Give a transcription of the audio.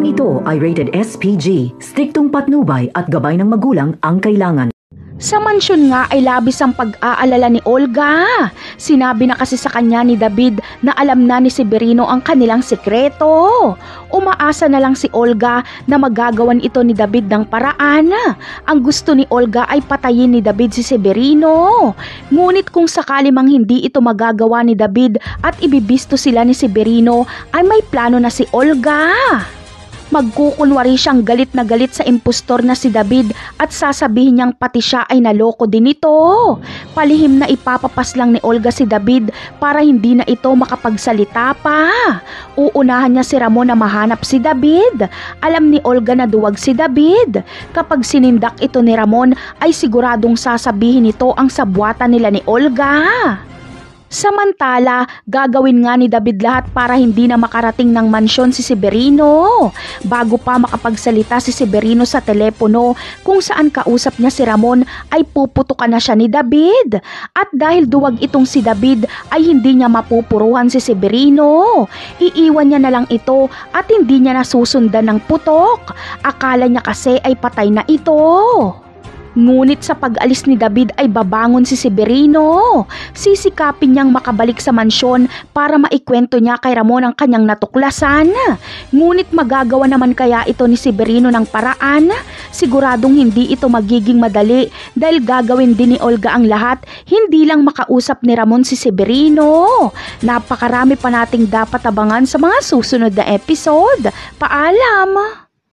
Programang ito ay rated SPG, striktong patnubay at gabay ng magulang ang kailangan. Sa mansyon nga ay labis ang pag-aalala ni Olga. Sinabi na kasi sa kanya ni David na alam na ni Severino ang kanilang sekreto. Umaasa na lang si Olga na magagawan ito ni David ng paraan. Ang gusto ni Olga ay patayin ni David si Severino. Ngunit kung sakali mang hindi ito magagawa ni David at ibibisto sila ni Severino, ay may plano na si Olga. Magkukunwari siyang galit na galit sa impostor na si David at sasabihin niyang pati siya ay naloko din ito. Palihim na ipapapas lang ni Olga si David para hindi na ito makapagsalita pa. Uunahan niya si Ramon na mahanap si David. Alam ni Olga na duwag si David. Kapag sinindak ito ni Ramon ay siguradong sasabihin nito ang sabwatan nila ni Olga. Samantala, gagawin nga ni David lahat para hindi na makarating ng mansyon si Severino. Bago pa makapagsalita si Severino sa telepono kung saan kausap niya si Ramon ay puputukan na siya ni David. At dahil duwag itong si David ay hindi niya mapupuruhan si Severino. Iiwan niya na lang ito at hindi niya nasusundan ng putok. Akala niya kasi ay patay na ito. Ngunit sa pag-alis ni David ay babangon si Severino. Sisikapin niyang makabalik sa mansyon para maikwento niya kay Ramon ang kanyang natuklasan. Ngunit magagawa naman kaya ito ni Severino ng paraan? Siguradong hindi ito magiging madali dahil gagawin din ni Olga ang lahat, hindi lang makausap ni Ramon si Severino. Napakarami pa nating dapat abangan sa mga susunod na episode. Paalam!